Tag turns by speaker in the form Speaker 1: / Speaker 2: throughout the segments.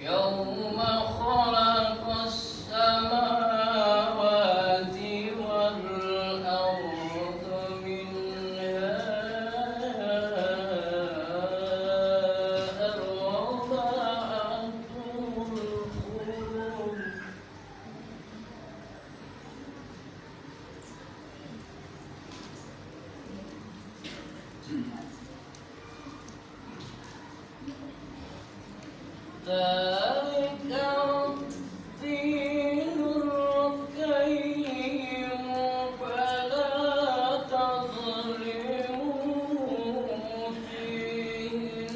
Speaker 1: يوم خلق السماوات والأرض منها أربعة حرم ذلك الدين القيم فلا تظلموا فيهن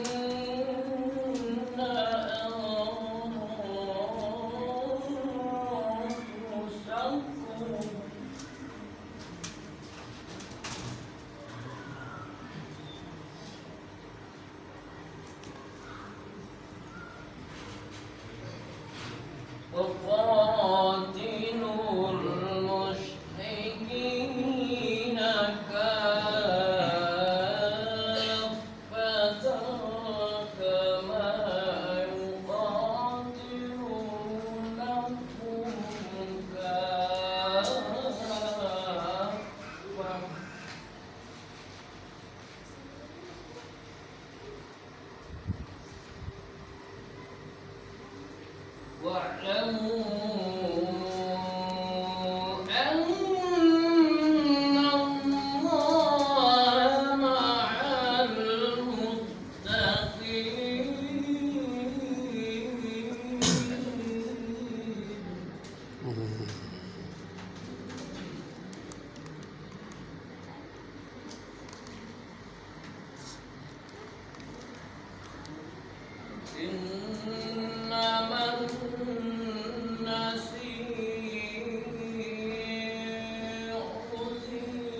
Speaker 1: أنفسكم وقاتلوا المشركين كافة كما يقاتلونكم كافة واعلموا أن الله مع المتقين. إنما النسيء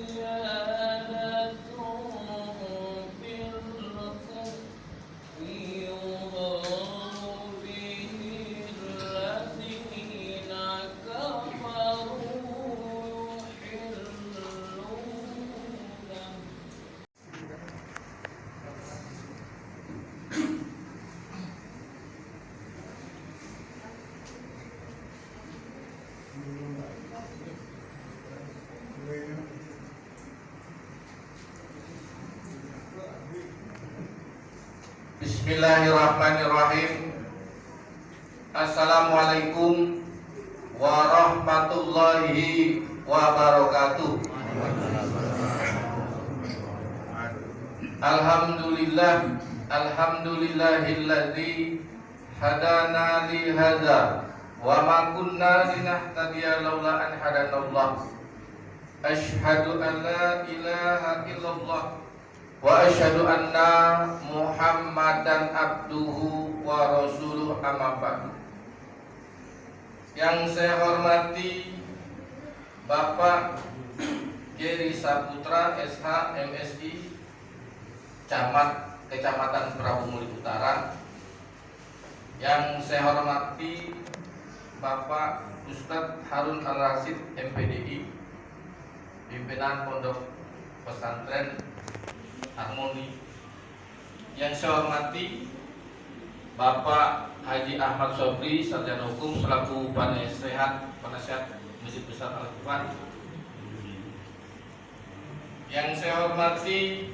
Speaker 1: زيادة في الكفر يضل به الذين كفروا يحلونه
Speaker 2: Bismillahirrahmanirrahim. Assalamualaikum warahmatullahi wabarakatuh. Alhamdulillahilladzi hadana li hadza wa ma kunna linahtadiya laula an hadanallah. Asyhadu an la ilaha illallah wa asyhadu anna Muhammadan abduhu wa rasuluh, amma ba'du. Yang saya hormati Bapak Geri Saputra SH MSI, Camat Kecamatan Prabu Mulih Utara. Yang saya hormati Bapak Ustadz Harun Al-Rasyid MPDI, pimpinan Pondok Pesantren Harmoni. Yang saya hormati Bapak Haji Ahmad Sobri, Sarjana Hukum selaku penasihat Masjid Besar Al-Quran. Yang saya hormati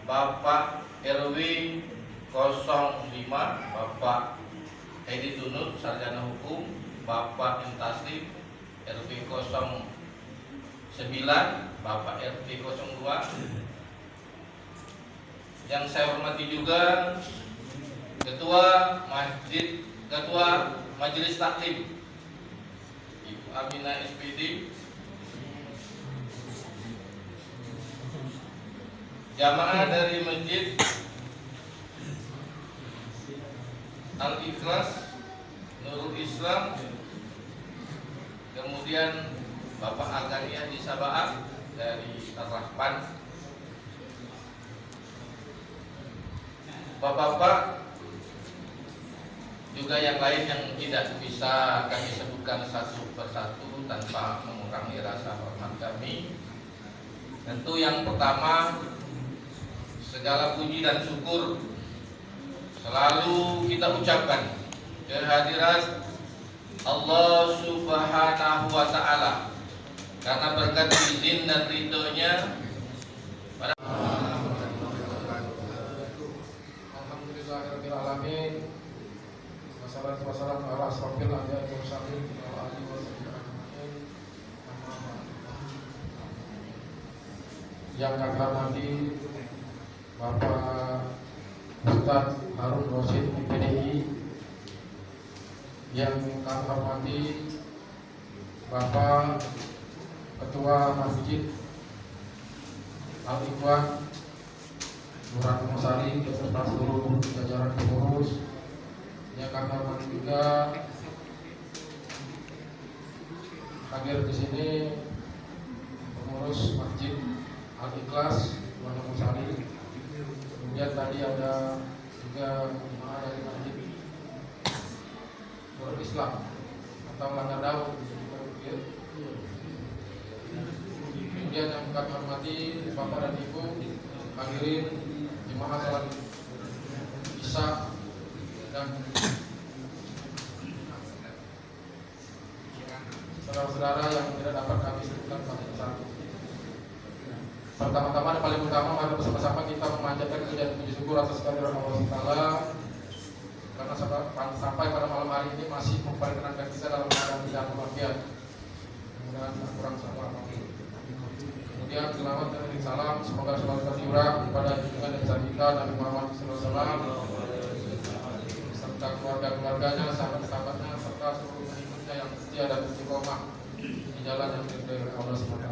Speaker 2: Bapak RW 05 Bapak Edi Tunut, Sarjana Hukum, Bapak M. Taslim RW 09 Bapak RW 02. Yang saya hormati juga Ketua Majelis Taklim Ibu Aminah SPD, Jamaah dari Masjid Al-Ikhlas Nurul Islam, kemudian Bapak Agania di Sabah dari Ar-Rahman, Bapak-bapak juga yang lain yang tidak bisa kami sebutkan satu persatu tanpa mengurangi rasa hormat kami. Tentu yang pertama, segala puji dan syukur selalu kita ucapkan kehadirat Allah Subhanahu wa Ta'ala, karena berkat izin dan ridhonya pada
Speaker 3: Alhamdulillahirabbil alamin. Wassalatu wassalamu ala asrofil anbiya'i wal mursalin wa alihi wa sahbihi ajma'in. Yang kami hormati Bapak Ustadz Harun Rosid PDI, yang kami hormati Bapak Ketua Masjid Al-Ikhwan Lurah Musari beserta seluruh jajaran pengurus, yang kami hormati juga hadir di sini pengurus Masjid Al-Ikhlas Lurah Musari. Kemudian tadi ada juga jemaah dari Masjid Nurul Islam atau Langgar Daud. Kemudian yang kami hormati Bapak dan Ibu hadirin jemaah salat Isya dan saudara-saudara yang tidak dapat kami sebutkan pada saat ini. Pertama-tama dan paling utama, mari bersama-sama kita memanjatkan puji dan puji syukur atas kehadiran Allah Taala, karena sampai pada malam hari ini masih memperkenankan kita dalam keadaan sehat walafiat. Mudah-mudahan tak kurang sama. Kemudian selamat dan salam semoga selalu tercurah kepada junjungan dan besar kita Nabi Muhammad SAW serta keluarga-keluarganya, sahabat-sahabatnya, serta seluruh pengikutnya yang setia dan istiqomah di jalan yang diridhoi oleh Allah SWT.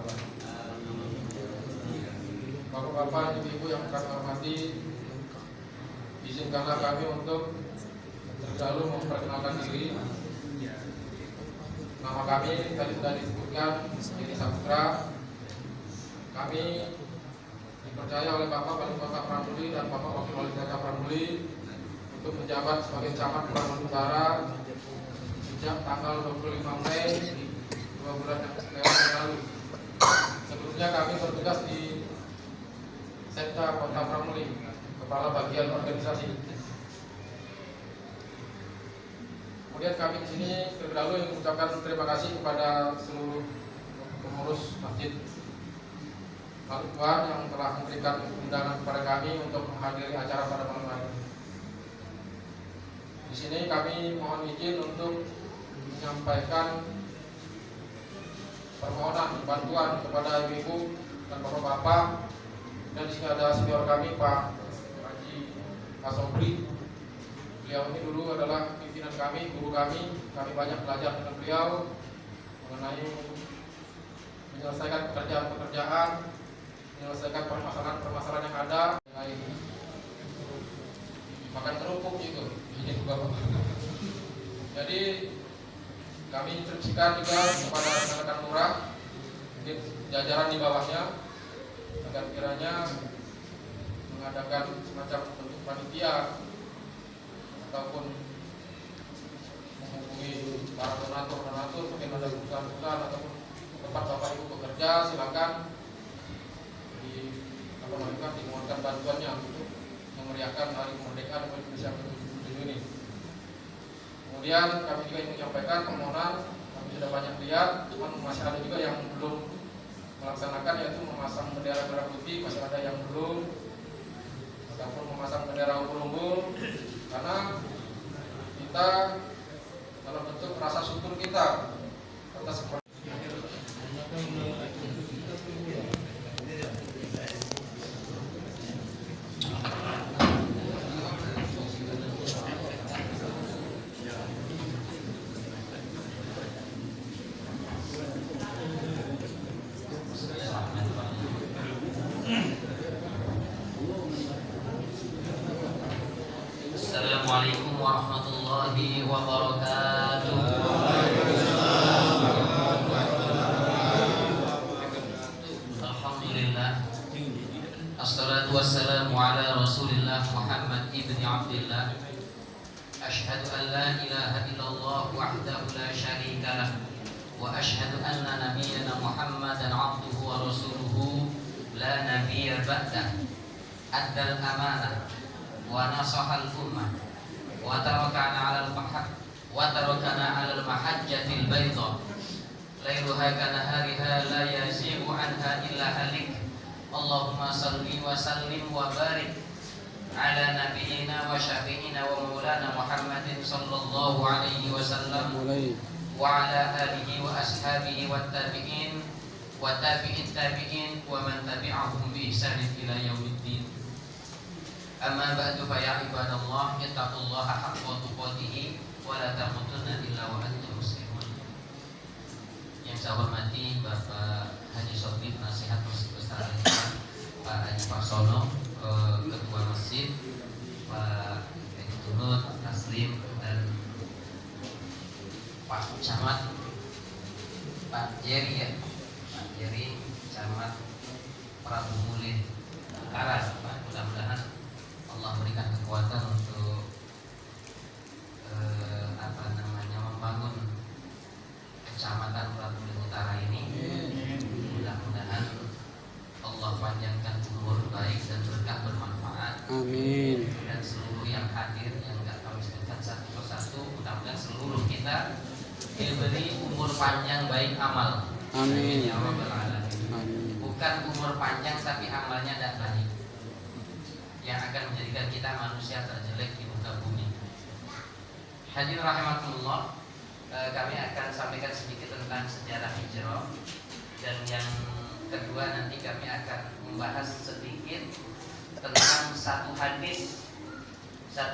Speaker 3: Bapak-bapak, ibu-ibu yang kami hormati, izinkanlah kami untuk terlebih dahulu memperkenalkan diri. Nama kami tadi sudah disebutkan, Deni Saputra. Kami dipercaya oleh Bapak Wali Kota Pramuli dan Bapak Wakil Wali Kota Pramuli untuk menjabat sebagai camat Pramuli Utara sejak tanggal 25 Mei 2 bulan yang lalu. Sebelumnya kami bertugas di Sekda Kota Pramuli, Kepala Bagian Organisasi. Kemudian kami di sini terlebih dahulu ingin mengucapkan terima kasih kepada seluruh pengurus Masjid Al-Ikhwan yang telah memberikan undangan kepada kami untuk menghadiri acara pada malam hari ini. Di sini kami mohon izin untuk menyampaikan permohonan bantuan kepada ibu-ibu dan bapak-bapak. Dan di sini ada senior kami, Pak Haji Asobri. Beliau ini dulu adalah pimpinan kami, guru kami. Kami banyak belajar dengan beliau mengenai menyelesaikan pekerjaan-pekerjaan, menyelesaikan permasalahan-permasalahan yang ada. Makan kerupuk itu, ini juga. Jadi kami instruksikan juga kepada rekan-rekan lurah, mungkin jajaran di bawahnya, agar kiranya mengadakan semacam bentuk panitia ataupun menghubungi para donatur, mungkin ada perusahaan-perusahaan ataupun tempat Bapak Ibu bekerja, silakan dimohonkan bantuannya untuk memeriahkan hari kemerdekaan Republik Indonesia ke-77 ini. Kemudian kami juga ingin menyampaikan permohonan, kami sudah banyak lihat, cuman masih ada juga yang belum melaksanakan, yaitu memasang bendera merah putih. Masih ada yang belum, ataupun memasang bendera umbul-umbul, karena kita dalam bentuk rasa syukur kita atas
Speaker 4: وأشهد أن نبينا محمدا عبده ورسوله لا نبي بعده أدى الأمانة ونصح الأمة وتركنا على المحجة البيضاء ليلها كنهارها لا يزيغ عنها إلا هالك. اللهم صل وسلم وبارك على نبينا وشفيعنا ومولانا محمد صلى الله عليه وسلم وعلى آله وأصحابه والتابعين وتابع التابعين ومن تبعهم بإحسان إلى يوم الدين. أما بعد فيا عباد الله اتقوا الله حق تقاته ولا تموتن إلا وأنتم مسلمون. Yang saya hormati Bapak Haji Sofif, Nasihat Masjid Besar Al-Islam, Pak Haji Paksono, Ketua Masjid, Pak Haji Tunut, Taslim, dan Pak Camat, Pak Jerry ya, Pak Jerry, Camat Prabu Mulin Karas. Mudah-mudahan Allah berikan kekuatan untuk membangun Kecamatan Prabu Mulin Utara ini. Mudah-mudahan Allah panjangkan umur baik dan berkah bermanfaat. Amin. Dan seluruh yang hadir yang nggak kami sebutkan satu persatu, mudah-mudahan seluruh kita diberi umur panjang baik amal. Amin. Ya Rabbal Alamin. Bukan umur panjang tapi amalnya tidak baik, yang akan menjadikan kita manusia terjelek di muka bumi. Hadirin rahimakumullah, kami akan sampaikan sedikit tentang sejarah hijrah, dan yang kedua nanti kami akan membahas sedikit tentang satu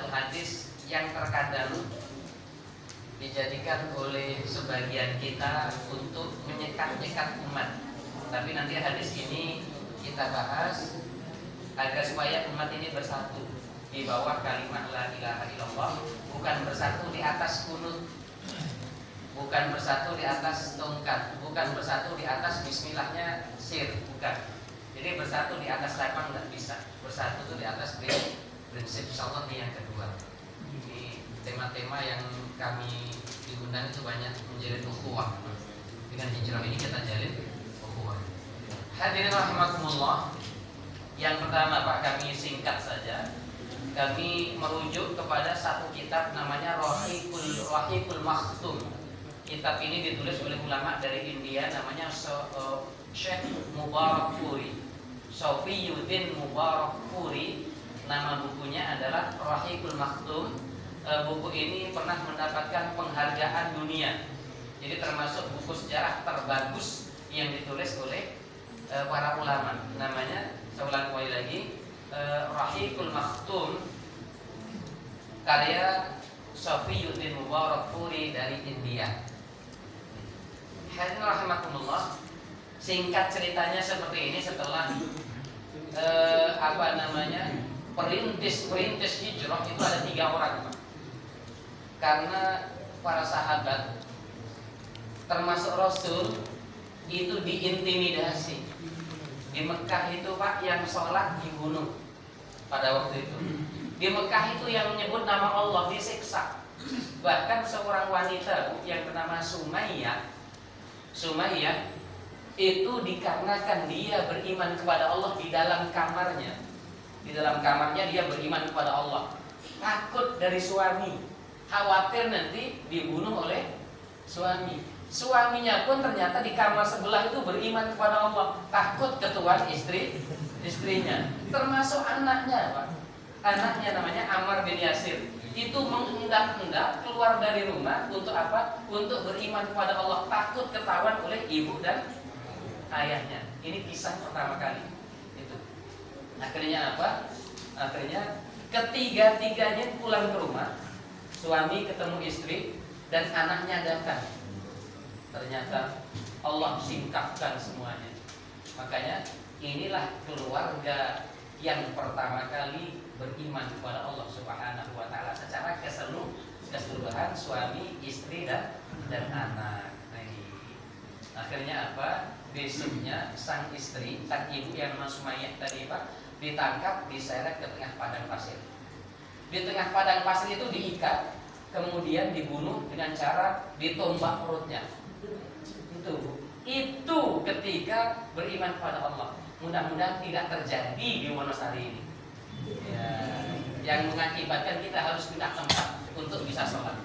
Speaker 4: hadis yang terkadang dijadikan oleh sebagian kita untuk menyekat-nyekat umat. Tapi nanti hadis ini kita bahas agar supaya umat ini bersatu di bawah kalimat la ilaha illallah, bukan bersatu di atas kunut, bukan bersatu di atas tongkat, bukan bersatu di atas bismillahnya sir, bukan. Jadi bersatu di atas lapang nggak bisa, bersatu itu di atas prinsip. Insyaallah ini yang kedua. Ini tema-tema yang kami diundang itu banyak menjalin ukhuwah. Dengan hijrah ini kita jalin ukhuwah. Hadirin rahimakumullah, yang pertama Pak, kami singkat saja. Kami merujuk kepada satu kitab namanya Rahiqul Makhtum. Kitab ini ditulis oleh ulama dari India namanya Syekh Mubarakpuri, Sofiyuddin Mubarakpuri. Nama bukunya adalah Rahiqul Makhtum. Buku ini pernah mendapatkan penghargaan dunia. Jadi termasuk buku sejarah terbagus yang ditulis oleh para ulama. Namanya, saya ulang kembali lagi, Rahiqul Makhtum, karya Sofiyuddin Mubarakpuri dari India. Hadirin rahimakumullah, singkat ceritanya seperti ini. Setelah perintis hijrah itu ada 3 orang, Pak. Karena para sahabat termasuk Rasul itu diintimidasi. Di Mekah itu Pak, yang sholat dibunuh pada waktu itu. Di Mekah itu yang menyebut nama Allah disiksa. Bahkan seorang wanita yang bernama Sumayyah itu dikarenakan dia beriman kepada Allah di dalam kamarnya. Di dalam kamarnya dia beriman kepada Allah. Takut dari suami, khawatir nanti dibunuh oleh suami. Suaminya pun ternyata di kamar sebelah itu beriman kepada Allah, takut ketuaan istrinya. Termasuk anaknya, Pak. Anaknya namanya Ammar bin Yasir. Itu mengendak-endak keluar dari rumah untuk apa? Untuk beriman kepada Allah, takut ketahuan oleh ibu dan ayahnya. Ini kisah pertama kali. Itu. Akhirnya apa? Akhirnya ketiga-tiganya pulang ke rumah. Suami ketemu istri dan anaknya datang. Ternyata Allah singkapkan semuanya. Makanya inilah keluarga yang pertama kali beriman kepada Allah Subhanahu wa taala secara keseluruhan, suami, istri dan anak. Akhirnya apa? Besoknya sang istri, sang ibu yang nama Sumayyah tadi Pak, ditangkap, diseret ke tengah padang pasir. Di tengah padang pasir itu diikat, kemudian dibunuh dengan cara ditombak perutnya. Itu ketika beriman kepada Allah. Mudah-mudahan tidak terjadi di Wonosari ini. Ya, yang mengakibatkan kita harus pindah tempat untuk bisa sholat.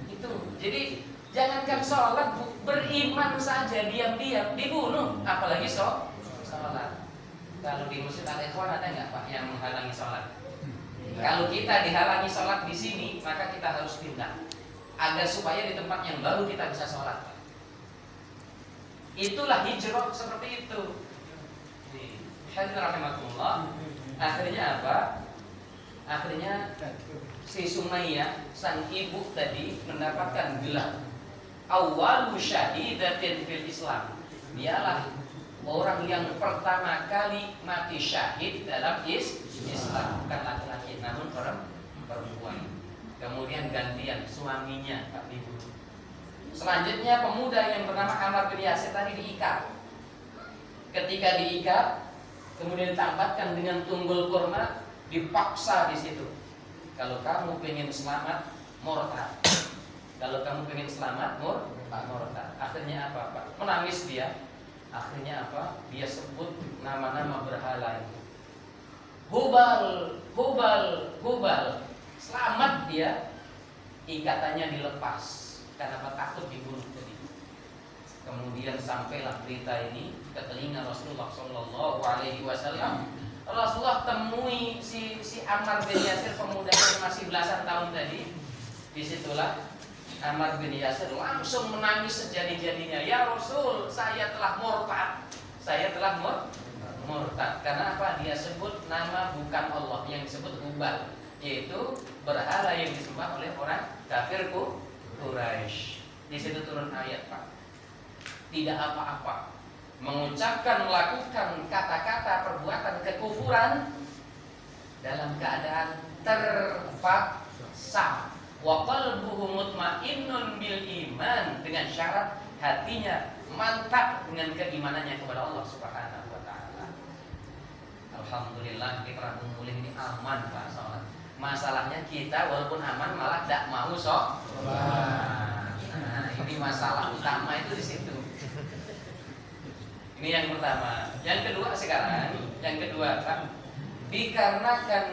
Speaker 4: Itu. Jadi jangankan sholat, beriman saja diam-diam dibunuh, apalagi sholat. Kalau di Masjid Al-Ikhwan ada nggak Pak yang menghalangi sholat? Kalau kita dihalangi sholat di sini, maka kita harus pindah agar supaya di tempat yang baru kita bisa sholat. Itulah hijrah seperti itu. Hadirin rahimakumullah. Akhirnya apa? Akhirnya si Sumayyah sang ibu tadi mendapatkan gelar awwalu syahidatin fil Islam. Dialah orang yang pertama kali mati syahid dalam Islam, bukan laki-laki namun perempuan. Kemudian gantian suaminya tak dibunuh. Selanjutnya pemuda yang bernama Ammar bin Yasir tadi diikat. Ketika diikat, kemudian ditambahkan dengan tunggul kurma, dipaksa di situ. Kalau kamu pengen selamat, murtad. Kalau kamu pengen selamat, murtad. Akhirnya apa, Pak? Menangis dia. Akhirnya apa? Dia sebut nama-nama berhala itu. Hubal. Selamat dia. Ikatannya dilepas. Karena apa? Takut dibunuh tadi. Kemudian sampailah berita ini ke telinga Rasulullah Shallallahu Alaihi Wasallam. Rasulullah temui si Ammar bin Yasir, pemuda yang masih belasan tahun tadi. Disitulah Ammar bin Yasir langsung menangis sejadi-jadinya. Ya Rasul, saya telah murtad. Karena apa? Dia sebut nama bukan Allah, yang disebut Hubal, yaitu berhala yang disembah oleh orang kafir Quraisy. Di situ turun ayat, Pak. Tidak apa-apa mengucapkan, melakukan kata-kata perbuatan kekufuran dalam keadaan terpaksa. Wa qalbuhu mutmainnun bil iman, dengan syarat hatinya mantap dengan keimanannya kepada Allah Subhanahu wa taala. Alhamdulillah kita mulih ini aman Pak sholat. Masalahnya kita walaupun aman malah tidak mau sholat. Nah, ini masalah utama itu di situ. Ini yang pertama. Yang kedua sekarang, Pak, dikarenakan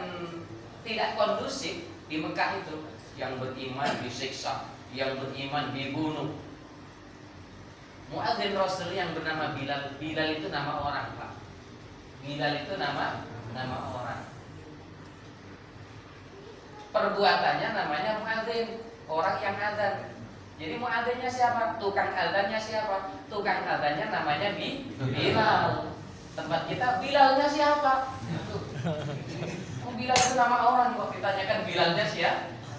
Speaker 4: tidak kondusif di Mekah itu, yang beriman disiksa, yang beriman dibunuh. Muadzin Rasul yang bernama Bilal itu nama orang, Pak. Bilal itu nama orang. Perbuatannya namanya muadzin, orang yang adzan. Jadi muadzinnya siapa? Tukang adzannya siapa? Tukang adzannya namanya Bilal. Tempat kita Bilalnya siapa? Bilal itu nama orang, kok ditanyakan Bilalnya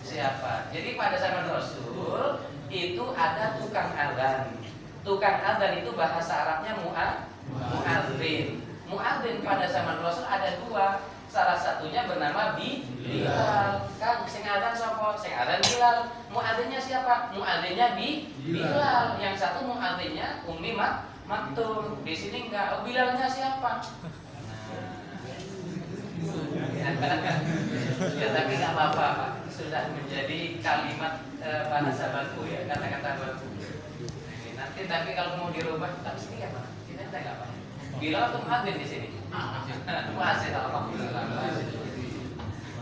Speaker 4: siapa? Jadi pada zaman Rasul itu ada tukang adzan. Tukang adzan itu bahasa Arabnya muadzin. Muadzin pada zaman Rasul ada dua. Salah satunya bernama Bilal. Kan sing adzan sapa? Sing adzan Bilal. Muadzinnya siapa? Muadzinnya Bilal. Yang satu muadzinnya Ummi Maktum. Di sini enggak. Bilalnya siapa? Ya tapi nggak apa-apa, Pak. Sudah menjadi kalimat bahasa baku ya, kata-kata baku. Nanti tapi kalau mau dirubah, tapi sini apa? Kita nggak apa. Bilal atau muadzin di sini? Muadzin, alhamdulillah.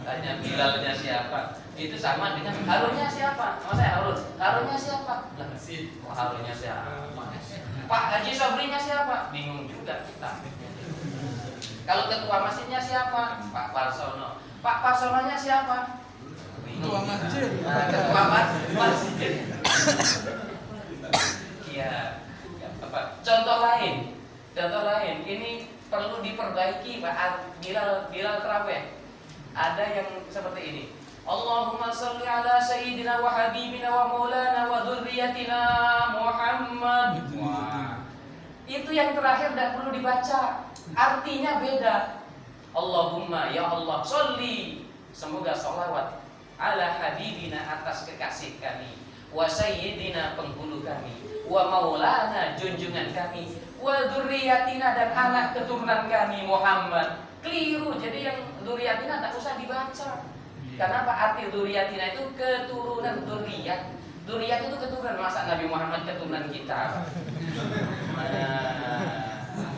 Speaker 4: Tanya Bilalnya siapa? Itu sama dengan Harunnya siapa? Sama saya Harunnya siapa? Harunnya siapa? Pak Haji Sobrinya siapa? Bingung juga kita. Kalau ketua masjidnya siapa? Pak Parsono. Pak Parsononya siapa?
Speaker 3: Ketua masjid.
Speaker 4: Ketua masjid. Iya. Contoh lain, ini perlu diperbaiki, Pak. Bilal terawih. Ada yang seperti ini. Allahumma sholli ala sayyidina wa habibina wa maulana wa dzurriyyatina Muhammad. Wah. Itu yang terakhir tidak perlu dibaca. Artinya beda. Allahumma ya Allah sholli, semoga sholawat ala habibina, atas kekasih kami, wa sayyidina, penghulu kami, wa maulana, junjungan kami, wa dzurriyyatina, dan anak keturunan kami Muhammad. Keliru. Jadi yang dzurriyyatina tidak usah dibaca. Karena apa? Arti dzurriyyatina itu keturunan, dzurriyyah. Dzurriyyat itu keturunan, masa Nabi Muhammad keturunan kita?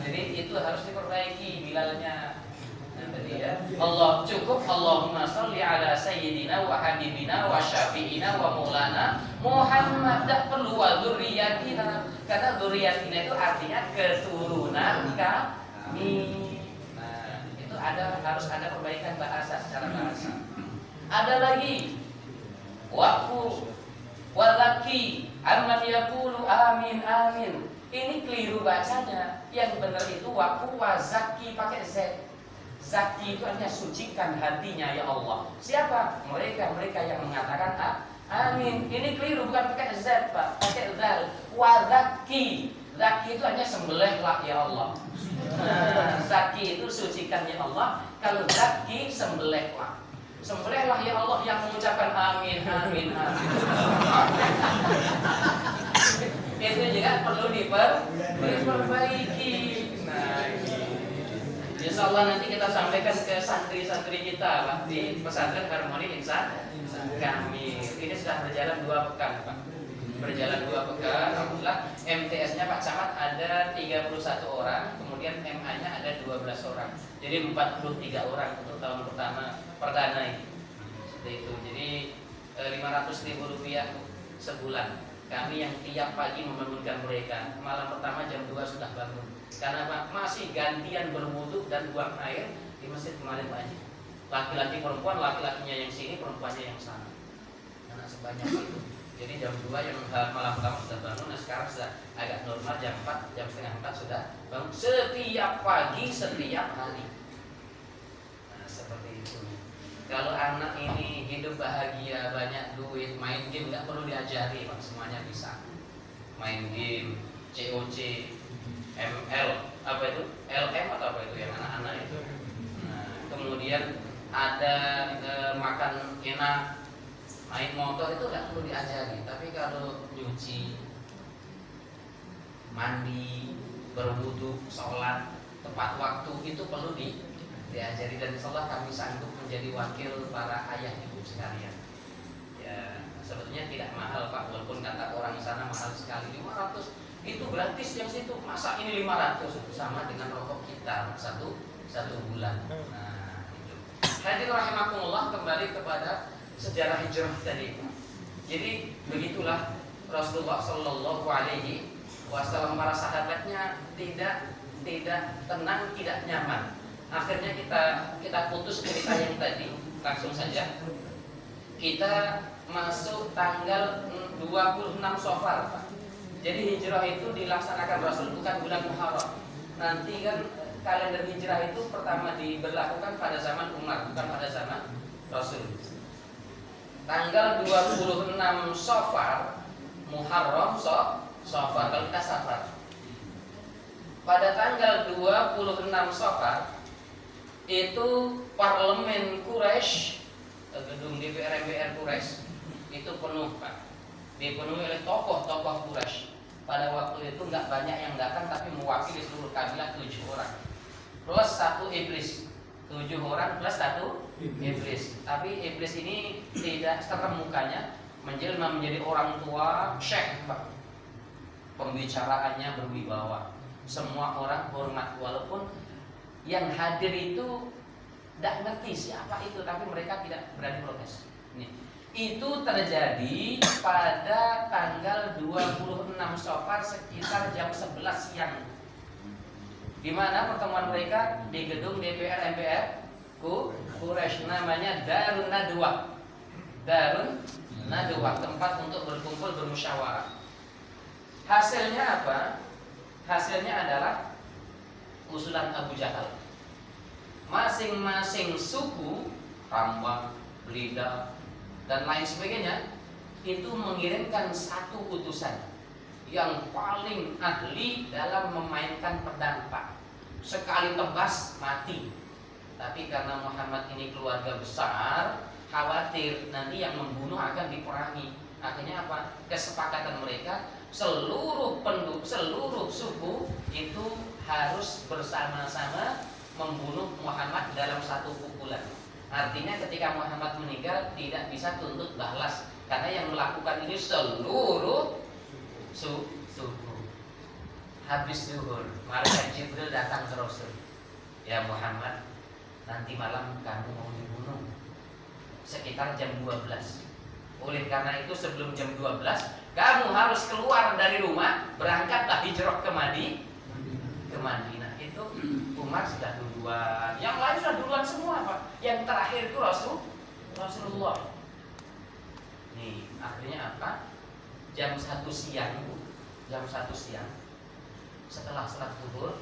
Speaker 4: Jadi itu harus diperbaiki bilalnya. Allah cukup Allahumma sholli ala sayyidina wa habibina wa syafi'ina wa maulana Muhammad, tak perlu wa dzurriyyatina, karena dzurriyyatina itu artinya keturunan kami. Nah, itu harus ada perbaikan bahasa secara bahasa. Ada lagi waqfu walaki amman yaqulu amin amin. Ini keliru bacanya. Yang benar itu waqfu wa zaki pakai z. Zaki itu artinya sucikan hatinya ya Allah. Siapa? Mereka yang mengatakan amin. Ini keliru, bukan pakai z Pak, pakai zal. Wa zaki. Zaki itu hanya sembelihlah ya Allah. Zaki itu sucikan ya Allah. Kalau zaki sembelihlah. Sembelihlah ya Allah yang mengucapkan amin amin amin. Itu juga perlu diperbaiki. Nah, insya Allah nanti kita sampaikan ke santri-santri kita Pak, di pesantren Harmoni Insan kami. Ini sudah berjalan 2 pekan Pak. Berjalan 2 pekan. Alhamdulillah MTS-nya Pak Camat ada 31 orang, kemudian MA-nya ada 12 orang. Jadi 43 orang untuk tahun perdana ini. Seperti itu. Jadi 500.000 rupiah sebulan. Kami yang tiap pagi membangunkan mereka. Malam pertama jam 2 sudah bangun. Karena Pak masih gantian berwudu dan buang air di masjid kemarin Pak Haji. Laki-laki perempuan, laki-lakinya yang sini, perempuannya yang sana. Karena sebanyak itu. Jadi jam 2 yang malam pertama sudah bangun. Nah sekarang sudah agak normal, jam 4, jam setengah 4 sudah bangun. Setiap pagi, setiap hari. Nah seperti itu. Kalau anak ini hidup bahagia, banyak duit, main game nggak perlu diajari Pak, semuanya bisa. Main game, COC, ML, apa itu? LM atau apa itu yang anak-anak itu. Nah, kemudian ada makan enak, main motor itu nggak perlu diajari. Tapi kalau nyuci, mandi, berwudu, sholat tepat waktu itu perlu diajari. Dan insyaallah kami sanggup menjadi wakil para ayah ibu sekalian. Ya, sebetulnya tidak mahal Pak, walaupun kata orang sana mahal sekali, 500 itu gratis yang situ. Masa ini 500 sama dengan rokok kita satu bulan. Nah, itu. Hadirin rahimakumullah, kembali kepada sejarah hijrah tadi. Jadi begitulah Rasulullah Shallallahu Alaihi Wasallam, para sahabatnya tidak tenang, tidak nyaman. Akhirnya kita putus cerita yang tadi, langsung saja kita masuk tanggal 26 Safar Pak. Jadi hijrah itu dilaksanakan Rasul bukan bulan Muharram. Nanti kan kalender hijrah itu pertama diberlakukan pada zaman Umar, bukan pada zaman Rasul. Tanggal 26 Safar, Muharram, Safar, kalau kita Safar. Pada tanggal 26 Safar itu parlemen Quraisy, gedung DPR MPR Quraisy itu penuh Pak. Dipenuhi oleh tokoh-tokoh Quraisy. Pada waktu itu nggak banyak yang datang, tapi mewakili seluruh kabilah 7 orang plus 1 iblis. 7 orang plus 1 iblis. Tapi iblis ini tidak serem mukanya, menjelma menjadi orang tua syekh Pak. Pembicaraannya berwibawa, semua orang hormat, walaupun yang hadir itu tidak ngerti siapa itu, tapi mereka tidak berani protes. Itu terjadi pada tanggal 26 Safar sekitar jam 11 siang. Di mana pertemuan mereka? Di gedung DPR MPR Quraisy, namanya Darun Nadwa. Darun Nadwa, tempat untuk berkumpul bermusyawarah. Hasilnya apa? Hasilnya adalah usulan Abu Jahal. Masing-masing suku, Rambang, Belida, dan lain sebagainya, itu mengirimkan satu utusan yang paling ahli dalam memainkan pedang Pak. Sekali tebas mati. Tapi karena Muhammad ini keluarga besar, khawatir nanti yang membunuh akan diperangi. Akhirnya apa? Kesepakatan mereka, seluruh suku itu harus bersama-sama membunuh Muhammad dalam satu pukulan. Artinya ketika Muhammad meninggal tidak bisa tuntut balas Karena yang melakukan ini seluruh subuh. Habis zuhur, malaikat Jibril datang ke Rasul. Ya Muhammad, nanti malam kamu mau dibunuh sekitar jam 12. Oleh karena itu sebelum jam 12 kamu harus keluar dari rumah, berangkatlah hijrah ke Madinah. Itu Umar sudah duluan, yang lain sudah duluan semua Pak. Yang terakhir itu Rasulullah. Nih, akhirnya apa? Jam 1 siang setelah salat zuhur,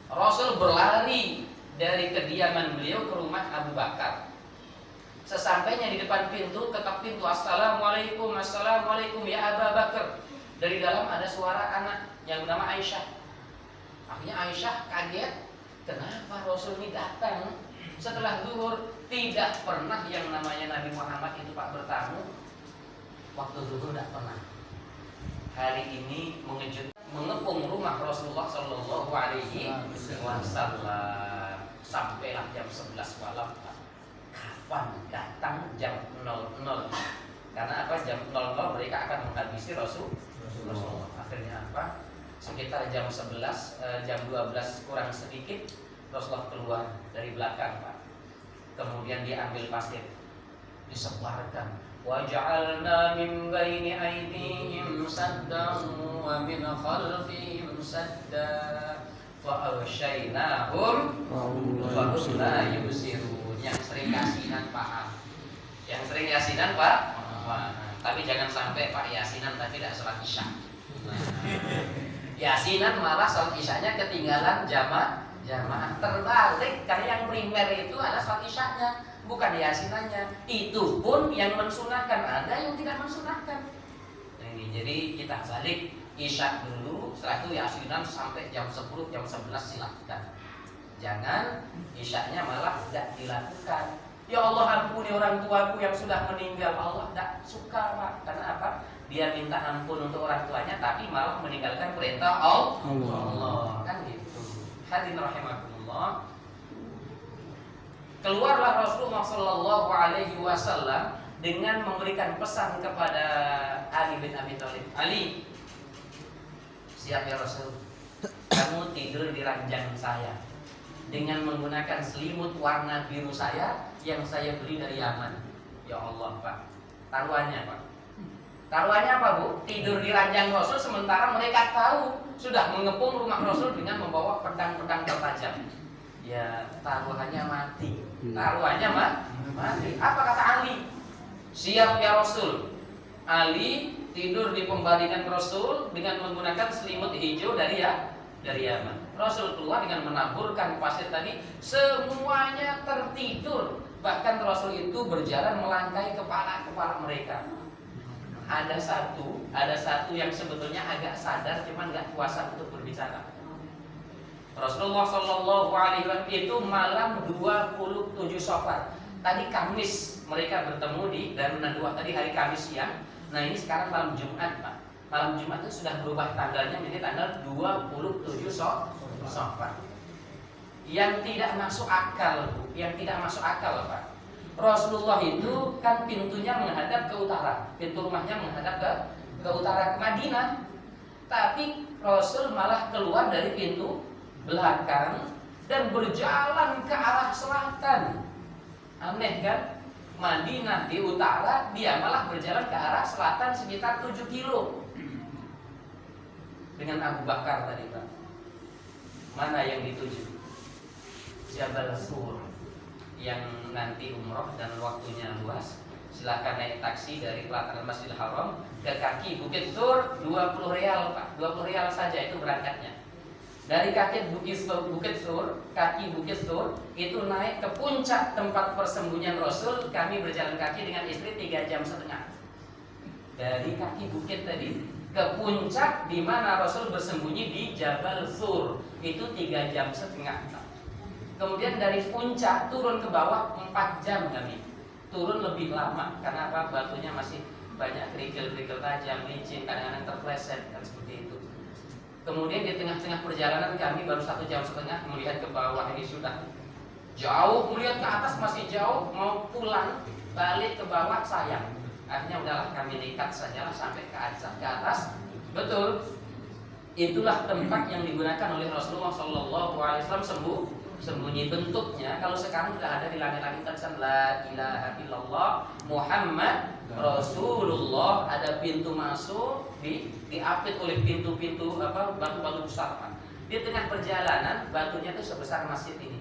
Speaker 4: Rasul berlari dari kediaman beliau ke rumah Abu Bakar. Sesampainya di depan pintu, ketok pintu, Assalamualaikum ya Abu Bakar. Dari dalam ada suara anak yang bernama Aisyah. Akhirnya Aisyah kaget, kenapa Rasul ini datang setelah zuhur? Tidak pernah yang namanya Nabi Muhammad itu Pak bertamu waktu zuhur, tidak pernah. Hari ini mengepung rumah Rasulullah Shallallahu Alaihi Wasallam. Sampailah jam 11 malam. Kapan datang jam 00? Karena apa? Jam 00 mereka akan menghabisi Rasulullah. Akhirnya apa? Sekitar jam 11, jam 12 kurang sedikit, Rasulullah keluar dari belakang Pak. Kemudian diambil pasir, disebarkan. وَجَعَلْنَا مِنْ بَيْنِ أَيْدِيهِمْ سَدًّا وَمِنْ خَلْفِهِمْ سَدًّا فَأَغْشَيْنَاهُمْ فَهُمْ لَا يُبْصِرُونَ. Yang sering yasinan Pak. Yang sering yasinan Pak. Tapi jangan sampai Pak yasinan tapi tidak sholat isya. Yasinan malah sholat isyanya ketinggalan jamaah. Terbalik, karena yang primer itu ada sholat isyanya, bukan yasinannya. Itu pun yang mensunahkan, ada yang tidak mensunahkan. Ini jadi kita balik isya dulu, setelah itu yasinan sampai jam 10, jam 11 silahkan. Jangan isyanya malah tidak dilakukan. Ya Allah ampuni orang tuaku yang sudah meninggal. Allah tidak suka Pak. Karena apa? Dia minta ampun untuk orang tuanya tapi malah meninggalkan perintah Allah. Kan gitu. Hadirin rahimakumullah. Keluarlah Rasulullah Shallallahu Alaihi Wasallam dengan memberikan pesan kepada Ali bin Abi Thalib. Ali, siap ya Rasul. Kamu tidur di ranjang saya dengan menggunakan selimut warna biru saya yang saya beli dari Yaman. Ya Allah Pak. Taruhannya Pak. Taruhannya apa Bu? Tidur di ranjang Rasul sementara mereka tahu sudah mengepung rumah Rasul dengan membawa pedang-pedang tertajam. Ya taruhannya mati. Taruhannya mati. Apa kata Ali? Siap ya Rasul. Ali tidur di pembaringan Rasul dengan menggunakan selimut hijau dari Yaman. Rasul keluar dengan menaburkan pasir tadi, semuanya tertidur. Bahkan Rasul itu berjalan melangkai kepala mereka. Ada satu yang sebetulnya agak sadar, cuman nggak kuasa untuk berbicara. Rasulullah Shallallahu Alaihi Wasallam itu malam 27 Syawal. Tadi Kamis mereka bertemu di Darun Nadwa, tadi hari Kamis siang. Nah ini sekarang malam Jumat Pak. Malam Jumat itu sudah berubah tanggalnya menjadi tanggal 27 Syawal. Yang tidak masuk akal, Pak. Rasulullah itu kan pintunya menghadap ke utara, pintu rumahnya menghadap ke utara, ke Madinah. Tapi Rasul malah keluar dari pintu belakang dan berjalan ke arah selatan. Aneh kan? Madinah di utara, dia malah berjalan ke arah selatan sekitar 7 kilo. Dengan Abu Bakar tadi Pak. Mana yang dituju? Jabal Sur. Yang nanti umroh dan waktunya luas, silakan naik taksi dari pelataran Masjidil Haram ke kaki Bukit Sur, 20 rial Pak. 20 rial saja itu berangkatnya. Dari kaki Bukit Sur, itu naik ke puncak tempat persembunyian Rasul. Kami berjalan kaki dengan istri 3 jam setengah. Dari kaki bukit tadi ke puncak di mana Rasul bersembunyi di Jabal Sur, itu 3 jam setengah. Kemudian dari puncak turun ke bawah 4 jam kami. Turun lebih lama karena apa? Batunya masih banyak kerikil-kerikil tajam, licin, kadang-kadang terpleset dan seperti itu. Kemudian di tengah-tengah perjalanan kami baru 1 jam setengah melihat ke bawah, ini sudah jauh, melihat ke atas masih jauh, mau pulang balik ke bawah sayang. Akhirnya udahlah kami nekat sajalah sampai ke atas. Betul. Itulah tempat yang digunakan oleh Rasulullah SAW sembunyi. Bentuknya kalau sekarang sudah ada di langit-langit tulisan la ilaha illallah Muhammad Rasulullah, ada pintu masuk diapit oleh pintu-pintu batu-batu besar, Pak. Di tengah perjalanan batunya itu sebesar masjid ini.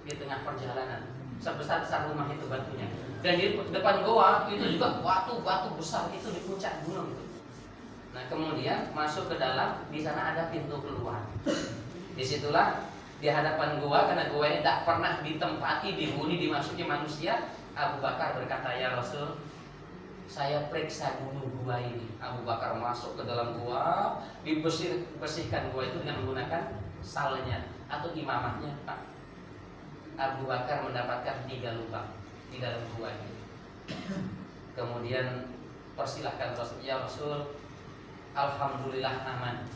Speaker 4: Di tengah perjalanan sebesar rumah itu batunya. Dan di depan goa itu juga batu-batu besar itu di puncak gunung itu. Nah, kemudian masuk ke dalam, di sana ada pintu keluar. Disitulah di hadapan gua, karena gua ini tidak pernah ditempati, dihuni, dimasuki manusia. Abu Bakar berkata, ya Rasul, saya periksa dulu gua ini. Abu Bakar masuk ke dalam gua, bersihkan gua itu dengan menggunakan salnya atau imamahnya, Pak. Abu Bakar mendapatkan 3 lubang di dalam gua ini. Kemudian persilahkan Rasul, ya Rasul, alhamdulillah aman.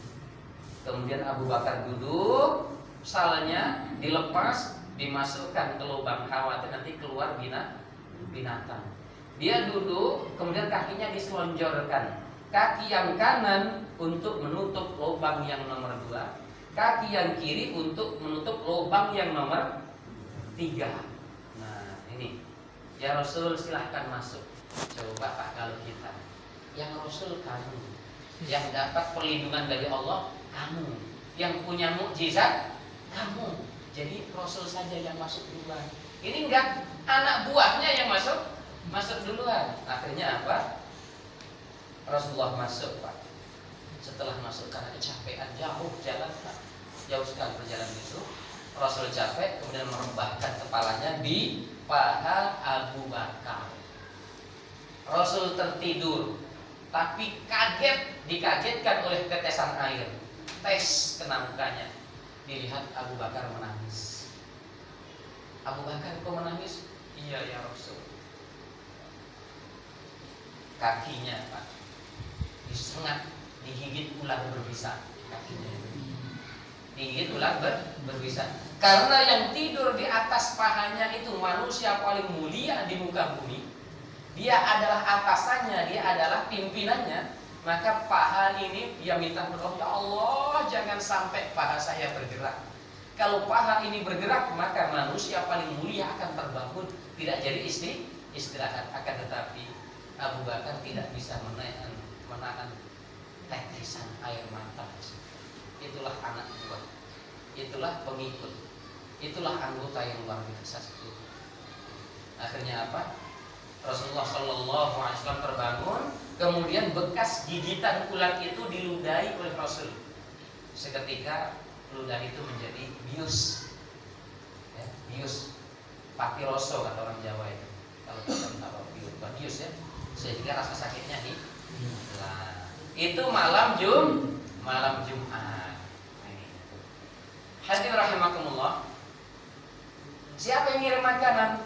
Speaker 4: Kemudian Abu Bakar duduk, salnya dilepas, dimasukkan ke lubang, khawatir nanti keluar binatang. Dia duduk, kemudian kakinya diselonjorkan. Kaki yang kanan untuk menutup lubang yang nomor 2, kaki yang kiri untuk menutup lubang yang nomor 3. Nah ini, ya Rasul silahkan masuk. Coba Pak, kalau kita yang Rasul kamu, yang dapat perlindungan dari Allah kamu, yang punya mukjizat kamu. Jadi Rasul saja yang masuk duluan. Ini enggak, anak buahnya yang masuk duluan. Akhirnya apa? Rasulullah masuk, Pak. Setelah masuk karena kecapean, jauh jalan, Pak. Jauh sekali perjalanan itu. Rasul capek, kemudian merebahkan kepalanya di paha Abu Bakar. Rasul tertidur, tapi dikagetkan oleh tetesan air. Tes kena mukanya. Dilihat Abu Bakar menangis. Abu Bakar, kok menangis? Iya ya Rasul. Kakinya, Pak, disengat, digigit ular berbisa. Kakinya digigit ular berbisa. Karena yang tidur di atas pahanya itu manusia paling mulia di muka bumi. Dia adalah atasannya, dia adalah pimpinannya. Maka paha ini dia minta berdoa, ya Allah jangan sampai paha saya bergerak. Kalau paha ini bergerak, maka manusia paling mulia akan terbangun, tidak jadi istirahat. Akan tetapi Abu Bakar tidak bisa menahan tetesan air mata. Itulah anak buah, itulah pengikut, itulah anggota yang luar biasa. Akhirnya apa? Rasulullah SAW terbangun, kemudian bekas gigitan ular itu diludahi oleh Rasul. Seketika ludah itu menjadi bius, ya, bius, patiroso kata orang Jawa itu. Kalau kita tahu bius ya, sehingga rasa sakitnya hilang. Itu malam Jumat. Hadirin rahimakumullah. Siapa yang ngirim makanan?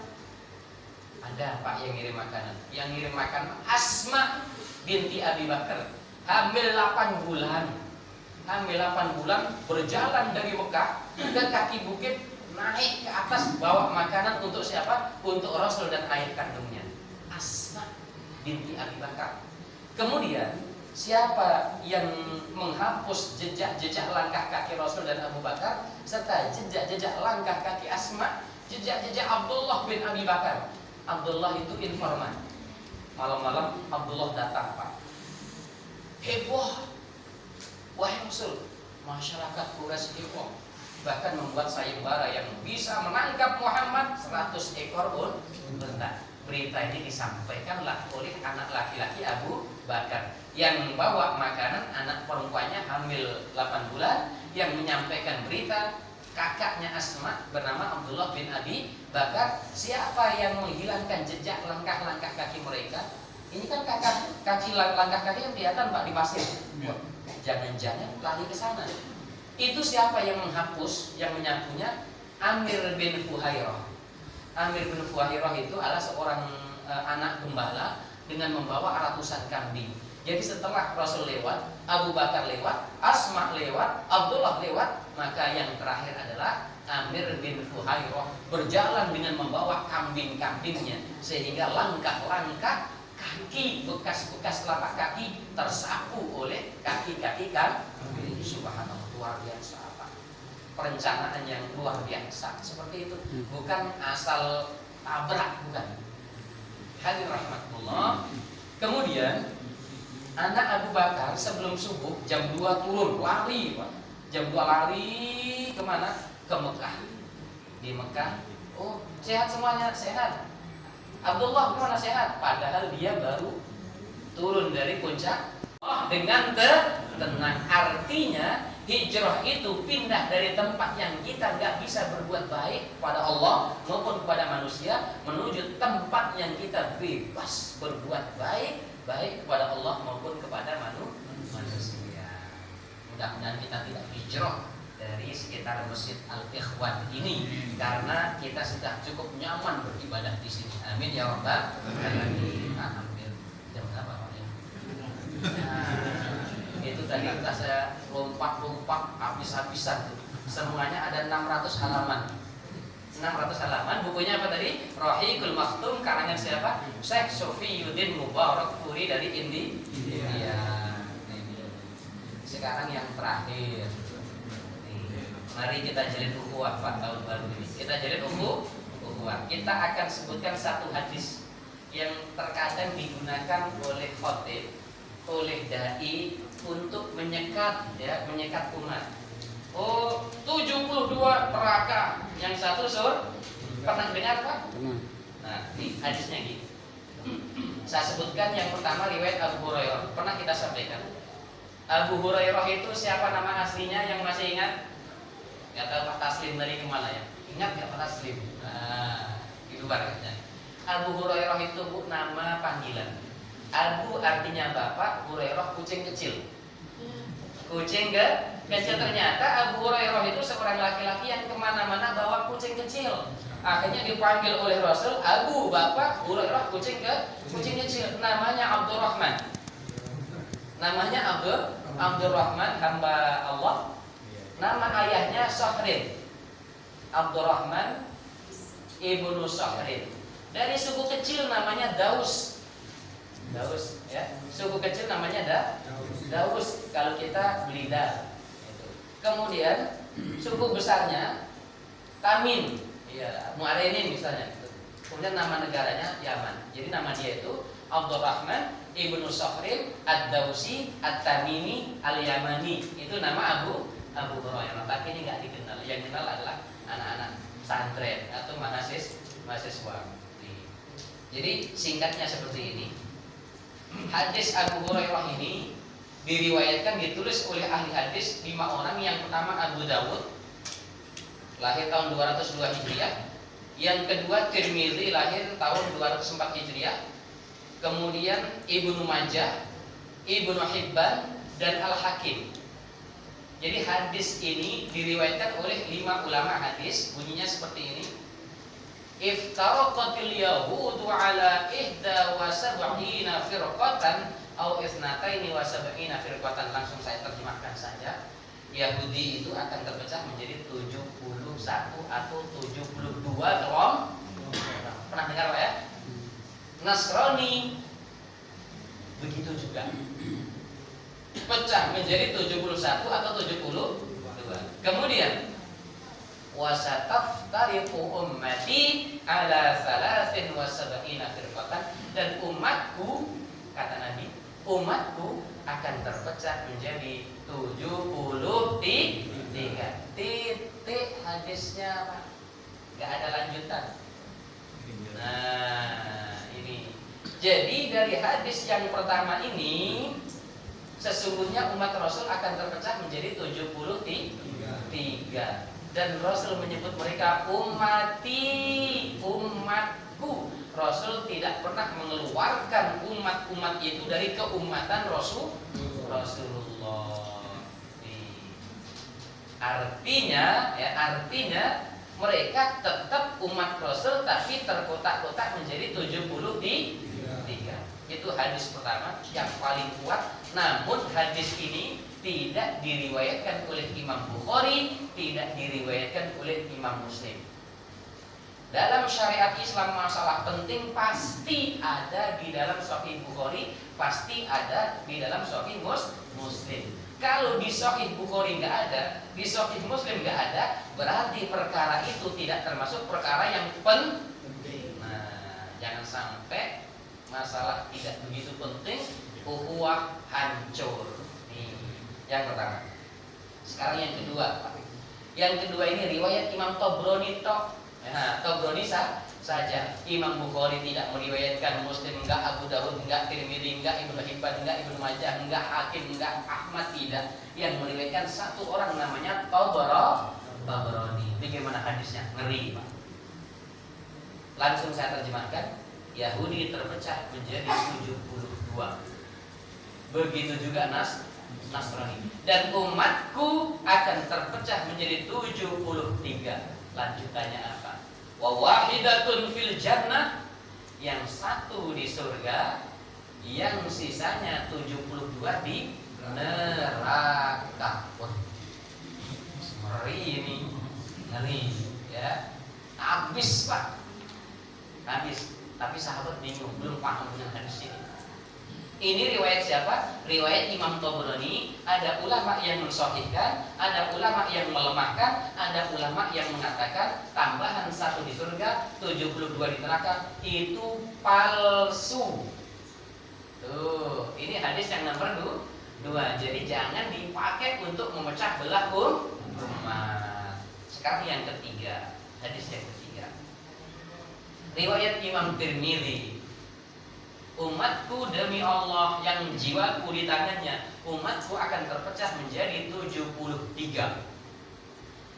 Speaker 4: Ada Pak yang ngirim makanan. Yang ngirim makanan Asma binti Abi Bakar, hamil 8 bulan. Hamil 8 bulan, berjalan dari Mekah ke kaki bukit, naik ke atas bawa makanan untuk siapa? Untuk Rasul dan ayah kandungnya, Asma binti Abi Bakar. Kemudian siapa yang menghapus jejak-jejak langkah kaki Rasul dan Abu Bakar serta jejak-jejak langkah kaki Asma, jejak-jejak Abdullah bin Abi Bakar. Abdullah itu informan. Malam-malam Abdullah datang, Pak. Heboh, wahai Rasul, masyarakat Quraisy heboh, bahkan membuat sayembara yang bisa menangkap Muhammad 100 ekor unta. Berita ini disampaikanlah oleh anak laki-laki Abu Bakar yang membawa makanan, anak perempuannya hamil 8 bulan, yang menyampaikan berita kakaknya Asma bernama Abdullah bin Abi Bakar. Siapa yang menghilangkan jejak langkah-langkah kaki mereka? Ini kan langkah kaki yang kelihatan Pak di pasir. Jangan-jangan lari ke sana. Itu siapa yang menghapus, yang menyapunya? Amir bin Fuhairah. Amir bin Fuhairah itu adalah seorang anak gembala dengan membawa ratusan kambing. Jadi setelah Rasul lewat, Abu Bakar lewat, Asma lewat, Abdullah lewat, maka yang terakhir adalah Amir bin Fuhairah berjalan dengan membawa kambing-kambingnya, sehingga langkah-langkah kaki, bekas-bekas telapak kaki tersapu oleh kaki-kaki kan. Subhanallah, luar biasa apa? Perencanaan yang luar biasa seperti itu. Bukan asal tabrak, bukan. Hadirin rahmatullah. Kemudian anak Abu Bakar sebelum subuh jam 2 turun, lari Pak. Jam 2 lari kemana? Ke Mekah. Di Mekah, oh sehat semuanya, sehat. Abdullah gimana, sehat? Padahal dia baru turun dari puncak dengan tenang. Artinya hijrah itu pindah dari tempat yang kita nggak bisa berbuat baik pada Allah maupun kepada manusia menuju tempat yang kita bebas berbuat baik kepada Allah maupun kepada manusia. Mudah-mudahan kita tidak hijrah dari sekitar Masjid Al-Ikhwan ini karena kita sudah cukup nyaman beribadah di sini. Amin ya rabbal alamin. Hampir jam berapa Pak ya? Itu tadi saya lompat habis-habisan tuh. Semuanya ada 600 halaman. 600 halaman. Bukunya apa tadi? Rahiqul Maktum, karangan siapa? Syekh Sofiyuddin Mubarakfuri dari India. Sekarang yang terakhir. Mari kita jalin ukhuwah Pak tahun baru ini. Kita jalin ukhuwah. Kita akan sebutkan satu hadis yang terkadang digunakan oleh khotib, oleh dai untuk menyekat umat. Oh, 72 neraka, yang satu surga. Pernah dengar Pak? Nah, ini hadisnya gitu. Saya sebutkan yang pertama riwayat Abu Hurairah. Pernah kita sampaikan. Abu Hurairah itu siapa nama aslinya yang masih ingat? Gak tahu Pak Taslim dari kemana ya? Ingat gak Pak Taslim? Nah, itu baratnya. Abu Hurairah itu Bu nama panggilan. Abu artinya bapak, Hurairah kucing kecil. Kucing kecil. Ternyata Abu Hurairah itu seorang laki-laki yang kemana-mana bawa kucing kecil. Akhirnya dipanggil oleh Rasul, Abu bapak, Hurairah kucing kecil. Namanya Abdurrahman. Namanya Abdurrahman, hamba Allah. Nama ayahnya Sahrin, Abdurrahman ibnu Sahrin. Dari suku kecil namanya Daus ya. Suku kecil namanya Daus. Kalau kita Belida. Kemudian suku besarnya Tamin, ya, Mu'arenin misalnya. Kemudian nama negaranya Yaman. Jadi nama dia itu Abdurrahman ibnu Sahrin Ad-Dausi At-Tamimi Al-Yamani. Itu nama Abu Hurairah. Tapi ini nggak dikenal. Yang dikenal adalah anak-anak santren atau mahasiswa. Jadi singkatnya seperti ini. Hadis Abu Hurairah ini diriwayatkan, ditulis oleh ahli hadis 5 orang. Yang pertama Abu Dawud, lahir tahun 202 Hijriah. Yang kedua Tirmizi, lahir tahun 204 Hijriah. Kemudian Ibnu Majah, Ibnu Hibban, dan Al-Hakim. Jadi hadis ini diriwayatkan oleh 5 ulama hadis. Bunyinya seperti ini. Iftaraqatil yahudu ala 71 firqatan au 72 firqatan. Langsung saya terjemahkan saja. Yahudi itu akan terpecah menjadi 71 atau 72 kelompok. Pernah dengar Pak ya? Nasrani begitu juga. Pecah menjadi 71 atau 72. Kemudian wasataftariqu ummati ala 73 firqatan, dan umatku, kata Nabi, umatku akan terpecah menjadi 73. Titik hadisnya Pak. Gak ada lanjutan. Nah, ini. Jadi dari hadis yang pertama ini, sesungguhnya umat Rasul akan terpecah menjadi 73. Dan Rasul menyebut mereka ummati, umatku. Rasul tidak pernah mengeluarkan umat-umat itu dari keumatan Rasulullah. Artinya mereka tetap umat Rasul tapi terkotak-kotak menjadi 73. Itu hadis pertama yang paling kuat. Namun hadis ini tidak diriwayatkan oleh Imam Bukhari, tidak diriwayatkan oleh Imam Muslim. Dalam syariat Islam masalah penting pasti ada di dalam Sahih Bukhari, pasti ada di dalam Sahih Muslim. Kalau di Sahih Bukhari nggak ada, di Sahih Muslim nggak ada, berarti perkara itu tidak termasuk perkara yang penting. Nah, jangan sampai masalah tidak begitu penting, ukhuwah hancur. Nih, yang pertama. Sekarang yang kedua. Yang kedua ini riwayat Imam Tabrani tok. Nah, Tabrani saja. Imam Bukhari tidak meriwayatkan, Muslim enggak, Abu Dawud enggak, Tirmidzi enggak, Ibnu Hibban enggak, Ibnu Majah enggak, Hakim enggak, Ahmad tidak. Yang meriwayatkan satu orang namanya Tabrani. Bagaimana hadisnya? Ngeri, Pak. Langsung saya terjemahkan. Yahudi terpecah menjadi 72. Begitu juga Nasrani. Dan umatku akan terpecah menjadi 73. Lanjutannya apa? Wa wahidatun fil jannah, yang satu di surga, yang sisanya 72 di neraka. Wah, ngeri ini, ngeri ya. Habis, Pak. Habis. Tapi sahabat bingung, belum paham dengan hadis ini. Ini riwayat siapa? Riwayat Imam Tabrani. Ada ulama yang mensahihkan, ada ulama yang melemahkan, ada ulama yang mengatakan tambahan satu di surga, 72 di neraka, itu palsu. Tuh, ini hadis yang nomor 2. Jadi jangan dipakai untuk memecah belah umat. Sekarang yang ketiga, hadis yang ketiga. Riwayat Imam Tirmidzi. Umatku demi Allah yang jiwaku di tangannya, umatku akan terpecah menjadi 73.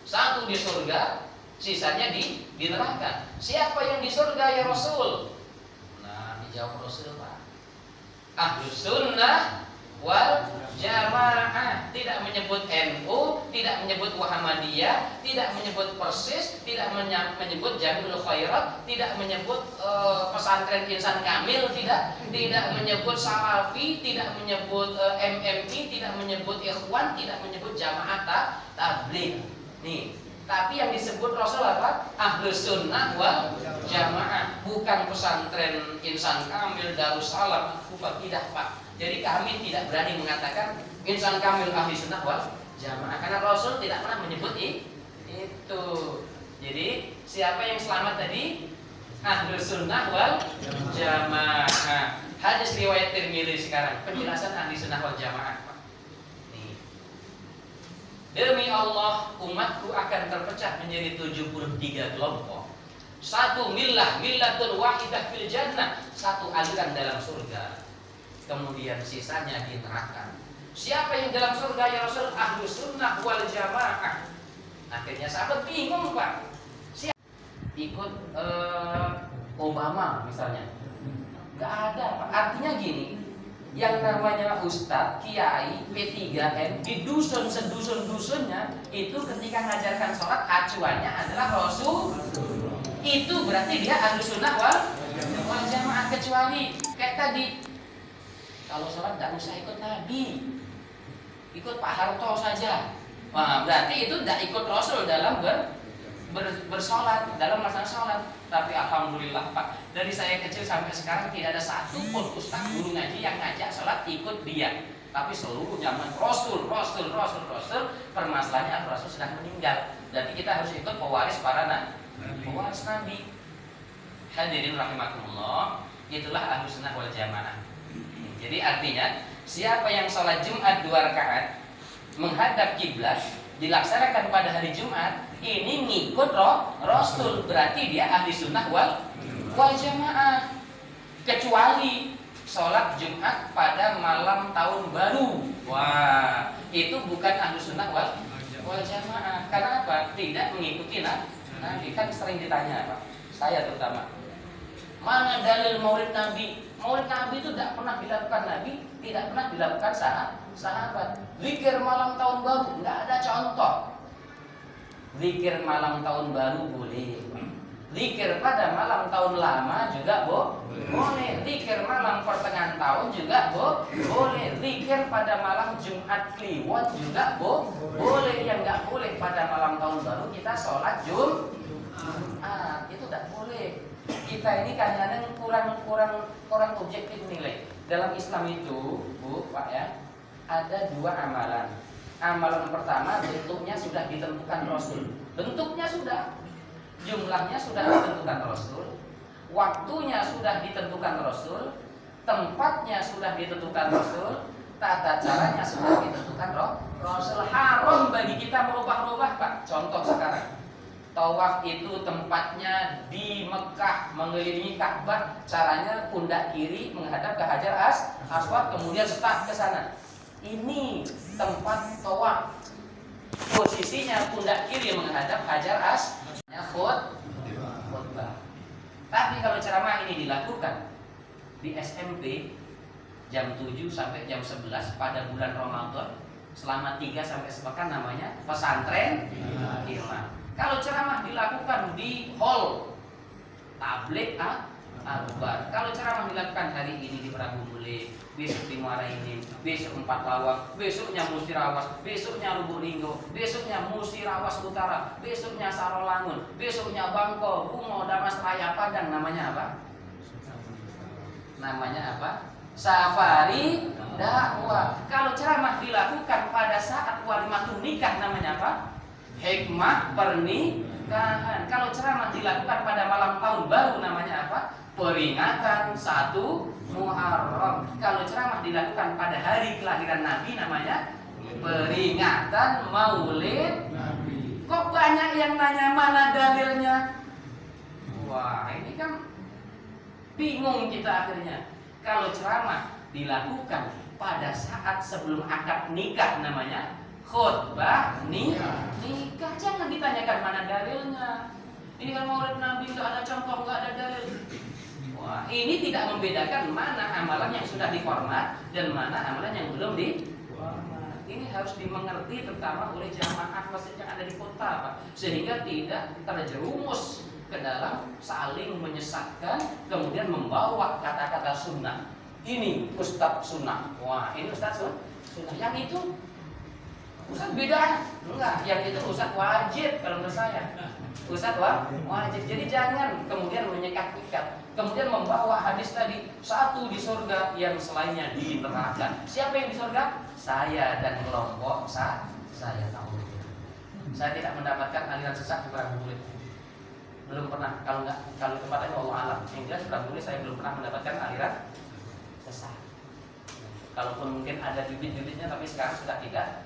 Speaker 4: Satu di surga, sisanya di neraka. Siapa yang di surga ya Rasul? Nah, dijawab Rasul, Pak. Ahlus sunnah wal jamaah. Tidak menyebut NU, tidak menyebut Muhammadiyah, tidak menyebut Persis, tidak menyebut Jamiul Khairat, tidak menyebut pesantren insan kamil, tidak menyebut Salafi, tidak menyebut MMI, tidak menyebut Ikhwan, tidak menyebut Jamaah Tabligh. Nih, tapi yang disebut Rasul apa? Ahlus sunnah wal jamaah, bukan pesantren insan kamil, Darussalam, bukan, tidak, Pak. Jadi kami tidak berani mengatakan insan kamil ahli sunnah wal jamaah karena Rasul tidak pernah menyebut itu. Jadi siapa yang selamat tadi? Ahlu sunnah wal jamaah. Hadis riwayat Tirmidzi sekarang, penjelasan ahli sunnah wal jamaah. Nih. Demi Allah, umatku akan terpecah menjadi 73 kelompok. Satu millatun wahidah fil jannah, satu aliran dalam surga. Kemudian sisanya di neraka. Siapa yang dalam surga ya Rasul? Ahlu sunnah wal jamaah. Akhirnya sahabat bingung, Pak. Siapa ikut Obama misalnya? Gak ada, Pak. Artinya gini, yang namanya ustadz, kiai, P3N di dusun sedusun-dusunnya itu ketika ngajarkan sholat acuannya adalah Rasul. Itu berarti dia ahlu sunnah wal jamaah, kecuali kayak tadi. Kalau sholat tidak usah ikut Nabi, ikut Pak Harto saja. Wah, berarti itu tidak ikut Rasul dalam bersolat, dalam melaksanakan sholat. Tapi alhamdulillah, Pak, dari saya kecil sampai sekarang tidak ada satu pun ustaz guru ngaji yang ngajak sholat ikut dia. Tapi seluruh zaman Rasul. Permasalahannya Rasul sudah meninggal. Berarti kita harus ikut pewaris para pewaris Nabi. Hadirin rahimakumullah, itulah ahlu sunnah wal jamaah. Jadi artinya siapa yang sholat Jumat 2 rakaat menghadap kiblat dilaksanakan pada hari Jumat, ini ngikut Rasul, berarti dia ahli sunnah wal jamaah. Kecuali sholat Jumat pada malam tahun baru, wah, itu bukan ahli sunnah wal jamaah. Karena apa? Tidak mengikuti Nabi. Kan sering ditanya, Pak, saya terutama, mana dalil maulid Nabi? Maulid Nabi itu tidak pernah dilakukan Nabi, tidak pernah dilakukan sahabat. Zikir malam tahun baru, tidak ada contoh. Zikir malam tahun baru boleh, Zikir pada malam tahun lama juga boleh. Zikir malam pertengahan tahun juga boleh. Zikir pada malam Jumat Kliwon juga boleh. Yang nggak boleh pada malam tahun baru kita sholat Jumat, itu nggak boleh. Kita ini kadang-kadang kurang objektif nilai. Dalam Islam itu, Bu, Pak ya, ada 2 amalan. Amalan pertama bentuknya sudah ditentukan Rasul. Bentuknya sudah, jumlahnya sudah ditentukan Rasul, waktunya sudah ditentukan Rasul, tempatnya sudah ditentukan Rasul, tata caranya sudah ditentukan Rasul. Haram bagi kita merubah-rubah, Pak. Contoh sekarang, tawaf itu tempatnya di Mekah mengelilingi Ka'bah, caranya pundak kiri menghadap ke Hajar Aswad, kemudian start ke sana. Ini tempat tawaf, posisinya pundak kiri menghadap Hajar Aswad, khutbah. Tapi kalau ceramah ini dilakukan di SMP jam 7 sampai jam 11 pada bulan Ramadan selama 3 sampai sepekan, namanya pesantren ilmu. Kalau ceramah dilakukan di hall tablik akbar. Kalau ceramah dilakukan hari ini di Prabu Mule, besok di Muara Enim, besok 4 Lawang, besoknya Musirawas, besoknya Lubuk Linggo, besoknya Musirawas Utara, besoknya Sarolangun, besoknya Bangko, Bungo, Damas Raya, Padang, namanya apa? Namanya apa? Safari dakwah. Kalau ceramah dilakukan pada saat walimatun nikah, namanya apa? Hikmah pernikahan. Kalau ceramah dilakukan pada malam tahun baru, namanya apa? Peringatan 1 Muharram. Kalau ceramah dilakukan pada hari kelahiran Nabi, namanya peringatan Maulid Nabi. Kok banyak yang nanya mana dalilnya? Wah, ini kan bingung kita akhirnya. Kalau ceramah dilakukan pada saat sebelum akad nikah, namanya khutbah nikah. Jangan ditanyakan mana dalilnya. Ini kan Maulid Nabi, nggak ada contoh, nggak ada dalil. Wah, ini tidak membedakan mana amalan yang sudah diformat dan mana amalan yang belum diformat. Ini harus dimengerti terutama oleh jamaah masjid yang ada di kota, Pak, sehingga tidak terjerumus ke dalam saling menyesatkan, kemudian membawa kata-kata sunnah. Ini Ustadz sunnah. Wah, ini Ustadz sunnah. Yang itu Ustadz beda. Enggak, yang itu Ustadz wajib kalau menurut saya. Ustadz wajib. Jadi jangan kemudian menyekat-ikat, kemudian membawa hadis tadi, satu di surga, yang selainnya di neraka. Siapa yang di surga? Saya dan kelompok saya tahu. Saya tidak mendapatkan aliran sesat di Prabu Mule. Belum pernah. Kalau tempatnya Allah alam. Yang jelas Prabu Mule saya belum pernah mendapatkan aliran sesat. Kalaupun mungkin ada bibit-bibitnya, tapi sekarang sudah tidak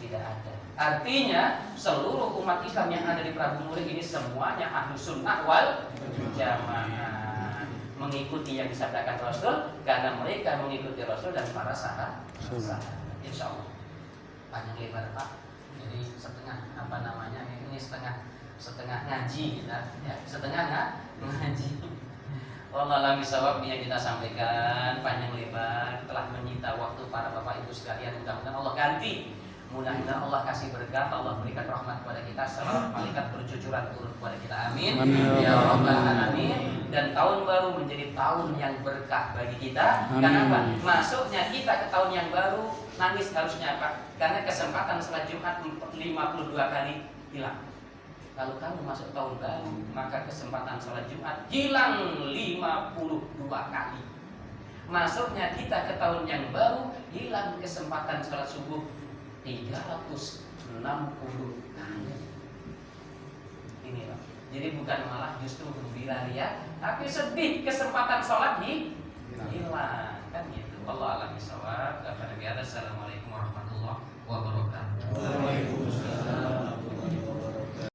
Speaker 4: ada. Artinya seluruh umat Islam yang ada di Prabu Mule ini semuanya ahlus sunnah wal jamaah, mengikuti yang disabdakan Rasul, karena mereka mengikuti Rasul dan para sahabat. Insya Allah panjang lebar, Pak. Jadi setengah ini setengah ngaji kita, ya, setengah ngaji. Allah alam bisawab yang kita sampaikan panjang lebar telah menyita waktu para bapak ibu sekalian. Mudah-mudahan Allah ganti. Mudah-mudahan Allah kasih berkah, Allah berikan rahmat kepada kita, salawat malaikat bercucuran turun kepada kita. Amin. Amin. Ya Rabbal alamin. Dan tahun baru menjadi tahun yang berkah bagi kita. Amin. Kenapa? Masuknya kita ke tahun yang baru nangis harusnya apa? Karena kesempatan salat Jumat 52 kali hilang. Kalau kamu masuk tahun baru, maka kesempatan salat Jumat hilang 52 kali. Masuknya kita ke tahun yang baru, hilang kesempatan salat subuh 360 kali. Ini Pak. Jadi bukan malah justru gembira ya, tapi sedih kesempatan sholat hilang kan gitu. Allah alam bisawab. Assalamualaikum.